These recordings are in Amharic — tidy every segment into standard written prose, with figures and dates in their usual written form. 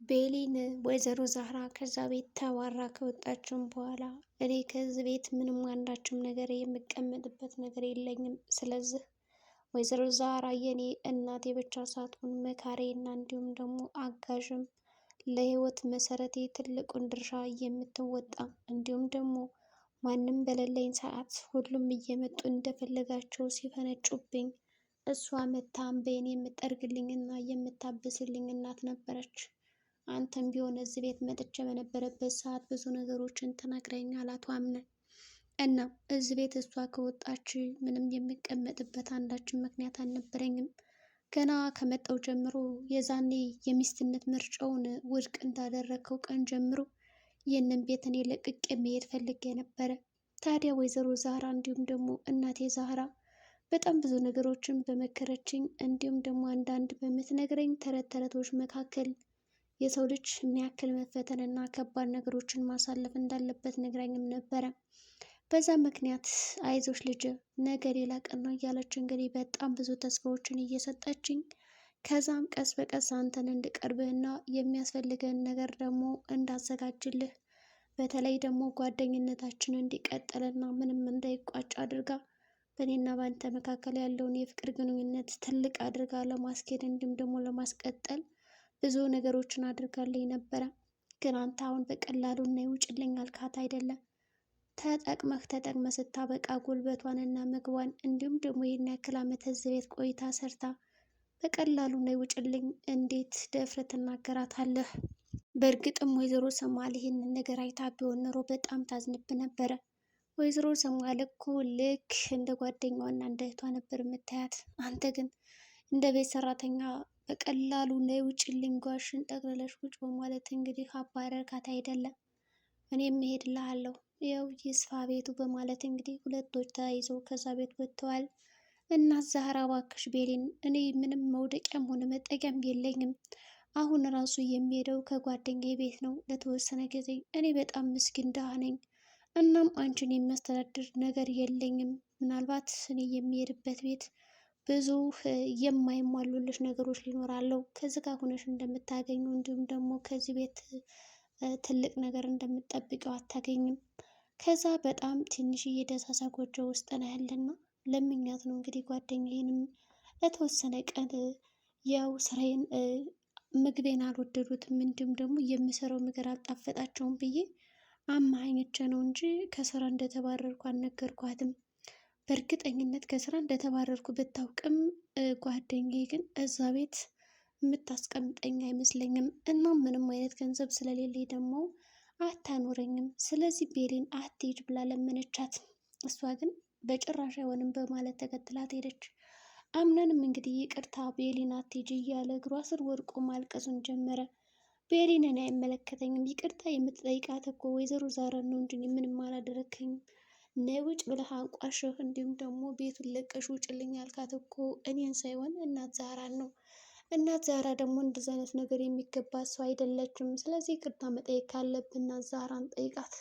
ቤሊን ወይዘሮ ዛህራ ከዛ ቤት ተባራ ከወጣችም በኋላ እኔ ከዚህ ቤት ምንም አንዳችም ነገር የምቀመጥበት ነገር የለኝም። ስለዚህ ወይዘሮ ዛህራ የኔ እናቴ ብቻ ሳትሆን መካሬ እና እንዲሁም ደግሞ አጋዥም ለህይወት መሰረቴ ትልቁን ድርሻ የምትወጣ እንዲሁም ደግሞ ማንም በሌለኝ ሰዓት ሁሉም እየመጡ እንደፈለጋቸው ሲፈነጩብኝ እሷ መታ እንባዬን የምጠርግልኝ እና የምታብስልኝ እናት ነበረች። አንተም ቢሆን እዚህ ቤት መጥቼ በነበረበት ሰዓት ብዙ ነገሮችን ተናግረኛል አቶ አምነን። እና እዚህ ቤት እሷ ከወጣች ምንም የሚቀመጥበት አንዳችን ምክንያት አልነበረኝም። ገና ከመጣው ጀምሮ የዛኔ የሚስትነት ምርጫውን ውድቅ እንዳደረግከው ቀን ጀምሮ ይህንን ቤት እኔ ለቅቄ መሄድ ፈልጌ ነበረ። ታዲያ ወይዘሮ ዛህራ እንዲሁም ደግሞ እናቴ ዛህራ በጣም ብዙ ነገሮችን በመከረችኝ እንዲሁም ደግሞ አንዳንድ በምትነግረኝ ተረት ተረቶች መካከል የሰው ልጅ ምን ያክል መፈተን እና ከባድ ነገሮችን ማሳለፍ እንዳለበት ነግራኝም ነበረ። በዛ ምክንያት አይዞሽ ልጅ ነገ ሌላ ቀን ነው እያለች እንግዲህ በጣም ብዙ ተስፋዎችን እየሰጠችኝ ከዛም ቀስ በቀስ አንተን እንድቀርብህ እና የሚያስፈልገን ነገር ደግሞ እንዳዘጋጅልህ በተለይ ደግሞ ጓደኝነታችን እንዲቀጥልና ምንም እንዳይቋጭ አድርጋ በእኔና በአንተ መካከል ያለውን የፍቅር ግንኙነት ትልቅ አድርጋ ለማስኬድ እንዲሁም ደግሞ ለማስቀጠል ብዙ ነገሮችን አድርጋልኝ ነበረ። ግን አንተ አሁን በቀላሉ እና ውጭልኝ አልካት አይደለም። ተጠቅመህ ስታበቃ ጉልበቷንና ምግቧን እንዲሁም ደግሞ ይህን ያክል ዓመት እዚህ ቤት ቆይታ ሰርታ በቀላሉ እና ውጭልኝ እንዴት ደፍረህ ትናገራታለህ? በእርግጥም ወይዘሮ ሰማል ይህንን ነገር አይታ ቢሆን ኖሮ በጣም ታዝንብ ነበረ። ወይዘሮ ሰማል እኮ ልክ እንደ ጓደኛዋና እንደ እህቷ ነበር የምታያት። አንተ ግን እንደ ቤት ሰራተኛ በቀላሉ ነይ ውጭልኝ ጓሽን ጠቅልለሽ ቁጭ በማለት እንግዲህ አባረርካት አይደለም። እኔም እሄድልሃለሁ ያው ይስፋ ቤቱ በማለት እንግዲህ ሁለቶች ተያይዘው ከዛ ቤት ወጥተዋል። እናት ዛህራ እባክሽ ቤሊን እኔ ምንም መውደቂያም ሆነ መጠጊያም የለኝም። አሁን ራሱ የሚሄደው ከጓደኛዬ ቤት ነው ለተወሰነ ጊዜ። እኔ በጣም ምስኪን ድሃ ነኝ። እናም አንቺን የሚያስተዳድር ነገር የለኝም። ምናልባት እኔ የሚሄድበት ቤት ብዙ የማይሟሉልሽ ነገሮች ሊኖራሉ። ከዚህ ጋር ሆነሽ እንደምታገኙ እንዲሁም ደግሞ ከዚህ ቤት ትልቅ ነገር እንደምትጠብቀው አታገኝም። ከዛ በጣም ትንሽዬ ደሳሳ ጎጆ ውስጥ ነው ያለና ለምኛት ነው እንግዲህ ጓደኛዬንም ለተወሰነ ቀን ያው ስራዬን ምግቤን አልወደዱትም እንዲሁም ደግሞ የምሰራው ምግብ አልጣፈጣቸውም ብዬ አማሃኝቼ ነው እንጂ ከስራ እንደተባረርኩ አልነገርኳትም። በእርግጠኝነት ከስራ እንደተባረርኩ ብታውቅም ጓደኛዬ ግን እዛ ቤት የምታስቀምጠኝ አይመስለኝም። እና ምንም አይነት ገንዘብ ስለሌለኝ ደግሞ አታኖረኝም። ስለዚህ ቤሊን አትሂድ ብላ ለመነቻት። እሷ ግን በጭራሽ አይሆንም በማለት ተከትላት ሄደች። አምነንም እንግዲህ ይቅርታ ቤሊን አትሂጂ እያለ እግሯ ስር ወድቆ ማልቀሱን ጀመረ። ቤሊን እኔ አይመለከተኝም፣ ይቅርታ የምትጠይቃት እኮ ወይዘሮ ዛህራን ነው እንጂ ምንም አላደረከኝም። ነይ ውጭ ብለህ አንቋሸህ እንዲሁም ደግሞ ቤቱን ለቀሽ ውጭልኝ ያልካት እኮ እኔን ሳይሆን እናት ዛህራን ነው። እናት ዛህራ ደግሞ እንደዚህ አይነት ነገር የሚገባት ሰው አይደለችም። ስለዚህ ይቅርታ መጠየቅ ካለብን እናት ዛህራን ጠይቃት።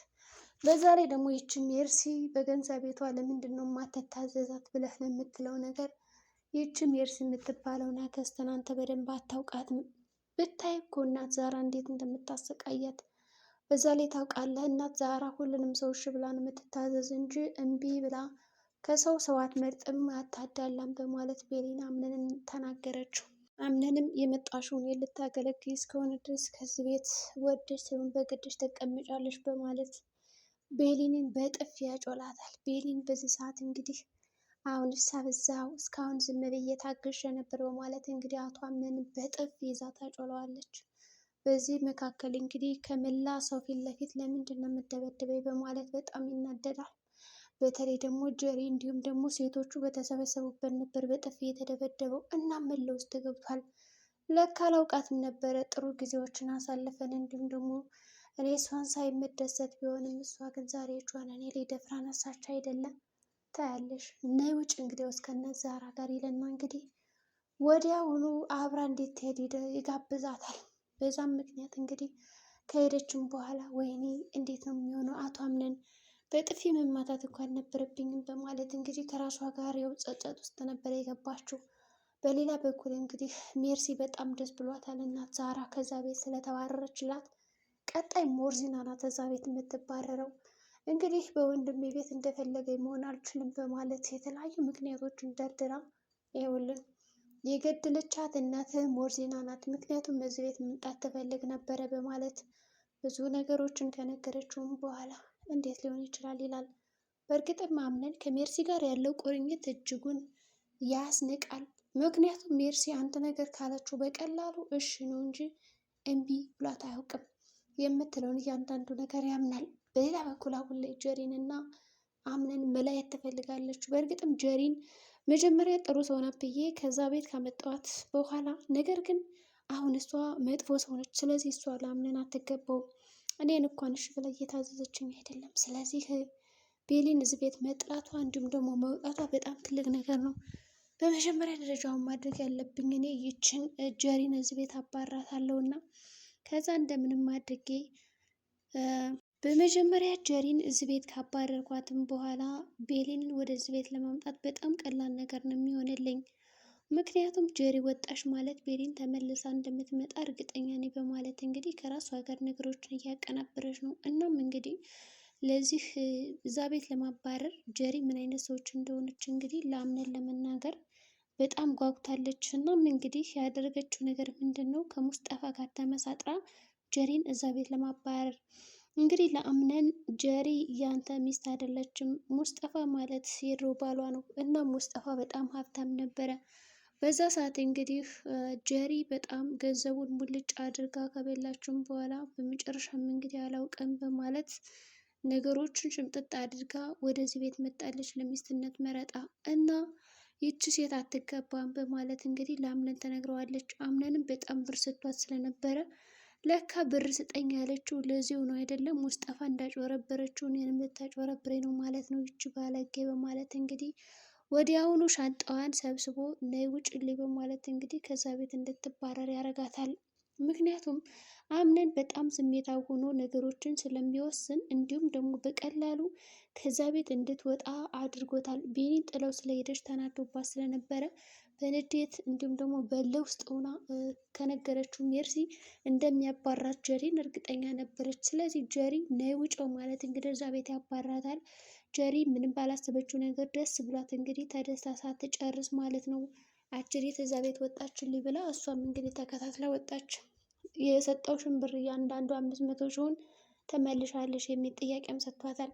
በዛ ላይ ደግሞ ይችም ሜርሲ በገንዘብ ቤቷ ለምንድን ነው ማትታዘዛት ብለህ ለምትለው ነገር ይችም ሜርሲ የምትባለውን አክስትን አንተ በደንብ አታውቃትም። ብታይ እኮ እናት ዛህራ እንዴት እንደምታሰቃያት በዛ ላይ ታውቃለህ። እናት ዛህራ ሁሉንም ሰው እሺ ብላ ነው የምትታዘዝ እንጂ እምቢ ብላ ከሰው ሰው አትመርጥም፣ አታዳላም በማለት ቤሊን አምነንን ተናገረችው። አምነንም የመጣሽውን ልታገለግይ እስከሆነ ድረስ ከዚህ ቤት ወደሽ ሲሆን በግድሽ ተቀምጫለሽ በማለት ቤሊንን በጥፊ ያጮላታል። ቤሊን በዚህ ሰዓት እንግዲህ አሁን ሳበዛው እስካሁን ዝም ብዬ ታግሼ ነበር በማለት እንግዲህ አቶ አምነንን በጥፊ ይዛ ታጮለዋለች። በዚህ መካከል እንግዲህ ከመላ ሰው ፊት ለፊት ለምንድን ነው የምትደበድበኝ በማለት በጣም ይናደዳል። በተለይ ደግሞ ጀሪ እንዲሁም ደግሞ ሴቶቹ በተሰበሰቡበት ነበር በጥፊ የተደበደበው። እና መላ ውስጥ ገብቷል። ለካ አላውቃትም ነበረ። ጥሩ ጊዜዎችን አሳልፈን እንዲሁም ደግሞ እኔ እሷን ሳይመደሰት ቢሆንም እሷ ግን ዛሬ እጇን እኔ ላይ ደፍራ ነሳች አይደለም። ታያለሽ ነይ ውጭ እንግዲህ እስከነ ዛህራ ጋር ይለና እንግዲህ ወዲያውኑ አብራ እንዴት ትሄድ ይጋብዛታል። በዛም ምክንያት እንግዲህ ከሄደችም በኋላ ወይኔ እንዴት ነው የሚሆነው አቶ አምነን በጥፊ መማታት እንኳን ነበረብኝም በማለት እንግዲህ ከራሷ ጋር ያው ጸጸት ውስጥ ነበር የገባችው። በሌላ በኩል እንግዲህ ሜርሲ በጣም ደስ ብሏታል እናት ዛራ ከዛ ቤት ስለተባረረችላት። ቀጣይ ሞርዚና ናት እዛ ቤት የምትባረረው። እንግዲህ በወንድሜ ቤት እንደፈለገ መሆን አልችልም በማለት የተለያዩ ምክንያቶችን ደርድራ ይኸውልን የገደለቻት እናትህ ሞርዚና ናት፣ ምክንያቱም እዚህ ቤት መምጣት ትፈልግ ነበረ በማለት ብዙ ነገሮችን ከነገረችውም በኋላ እንዴት ሊሆን ይችላል ይላል። በእርግጥም አምነን ከሜርሲ ጋር ያለው ቁርኝት እጅጉን ያስንቃል። ምክንያቱም ሜርሲ አንድ ነገር ካለችው በቀላሉ እሺ ነው እንጂ እምቢ ብሏት አያውቅም። የምትለውን እያንዳንዱ ነገር ያምናል። በሌላ በኩል አሁን ላይ ጀሪን እና አምነን መለያየት ትፈልጋለች። በእርግጥም ጀሪን መጀመሪያ ጥሩ ሰው ናት ብዬ ከዛ ቤት ካመጣኋት በኋላ ነገር ግን አሁን እሷ መጥፎ ሰው ነች። ስለዚህ እሷ ለአምነን አትገባውም። እኔን እንኳን እሺ ብላ እየታዘዘችኝ አይደለም። ስለዚህ ቤሊን እዚህ ቤት መጥራቷ እንዲሁም ደግሞ መውጣቷ በጣም ትልቅ ነገር ነው። በመጀመሪያ ደረጃውን ማድረግ ያለብኝ እኔ ይችን ጀሪን እዚህ ቤት አባራታለሁ እና ከዛ እንደምንም አድርጌ በመጀመሪያ ጀሪን እዚህ ቤት ካባረርኳትም በኋላ ቤሊን ወደዚህ ቤት ለማምጣት በጣም ቀላል ነገር ነው የሚሆንልኝ። ምክንያቱም ጀሪ ወጣሽ ማለት ቤሊን ተመልሳ እንደምትመጣ እርግጠኛ ነኝ በማለት እንግዲህ ከራሷ ጋር ነገሮችን እያቀናበረች ነው። እናም እንግዲህ ለዚህ እዛ ቤት ለማባረር ጀሪ ምን አይነት ሰዎች እንደሆነች እንግዲህ ለአምነን ለመናገር በጣም ጓጉታለች። እናም እንግዲህ ያደረገችው ነገር ምንድን ነው? ከሙስጠፋ ጋር ተመሳጥራ ጀሪን እዛ ቤት ለማባረር እንግዲህ ለአምነን ጀሪ ያንተ ሚስት አይደለችም፣ ሙስጠፋ ማለት የድሮ ባሏ ነው። እናም ሙስጠፋ በጣም ሀብታም ነበረ። በዛ ሰዓት እንግዲህ ጀሪ በጣም ገንዘቡን ሙልጭ አድርጋ ከበላችም በኋላ በመጨረሻም እንግዲህ አላውቅም በማለት ነገሮችን ሽምጥጥ አድርጋ ወደዚህ ቤት መጣለች ለሚስትነት መረጣ እና ይቺ ሴት አትገባም በማለት እንግዲህ ለአምነን ተነግረዋለች። አምነንም በጣም ብር ስቷት ስለነበረ ለካ ብር ስጠኝ ያለችው ለዚሁ ነው አይደለም፣ ሙስጠፋ እንዳጭበረበረችው እኔንም ልታጭበረብረኝ ነው ማለት ነው ይቺ ባለጌ በማለት እንግዲህ ወዲያውኑ ሻንጣዋን ሰብስቦ ነይ ውጭልኝ በማለት እንግዲህ ከዛ ቤት እንድትባረር ያደርጋታል። ምክንያቱም አምነን በጣም ስሜታዊ ሆኖ ነገሮችን ስለሚወስን እንዲሁም ደግሞ በቀላሉ ከዛ ቤት እንድትወጣ አድርጎታል። ቤኒን ጥለው ስለሄደች ተናዶባት ስለነበረ በንዴት እንዲሁም ደግሞ በእልህ ውስጥ ሆና ከነገረችው ሜርሲ እንደሚያባራት ጀሪን እርግጠኛ ነበረች። ስለዚህ ጀሪ ነይ ውጭ ማለት እንግዲህ እዛ ቤት ያባራታል። ጀሪ ምንም ባላሰበችው ነገር ደስ ብሏት እንግዲህ ተደስታ ሳትጨርስ ማለት ነው አጅሪት እዛ ቤት ወጣችልኝ ብላ እሷም እንግዲህ ተከታትላ ወጣች። የሰጠውሽን ብር እያንዳንዱ 500 ሺውን ተመልሻለሽ የሚል ጥያቄም ሰጥቷታል።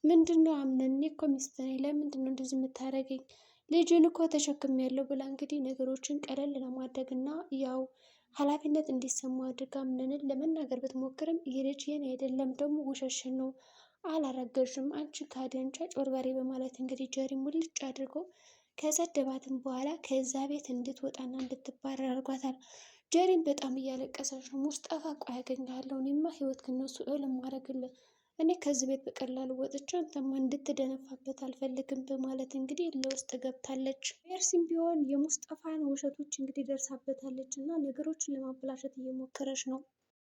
ምንድን ነው አምነን እኔ እኮ ሚስት ነኝ፣ ለምንድን ነው እንደዚህ የምታደርገኝ? ልጅን እኮ ተሸክሜያለሁ ብላ እንግዲህ ነገሮችን ቀለል ለማድረግ እና ያው ኃላፊነት እንዲሰማው አድርጋ አምነንን ለመናገር ብትሞክርም ይህ ልጅ የኔ አይደለም፣ ደግሞ ውሸሽን ነው፣ አላረገሽም፣ አንቺ ካደንቻ ጮርባሪ በማለት እንግዲህ ጀሪ ሙልጭ አድርጎ ከሰደባትም በኋላ ከዛ ቤት እንድትወጣና እንድትባረር አድርጓታል። ጀሪን በጣም እያለቀሰች ነው። ሙስጠፋ ቆይ ያገኛለሁ፣ እኔማ ህይወት ክነሱ ለማድረግልን እኔ ከዚህ ቤት በቀላሉ ወጥቼ አንተማ እንድትደነፋበት አልፈልግም በማለት እንግዲህ ለውስጥ ገብታለች። ሜርሲም ቢሆን የሙስጠፋን ውሸቶች እንግዲህ ደርሳበታለች እና ነገሮችን ለማበላሸት እየሞከረች ነው።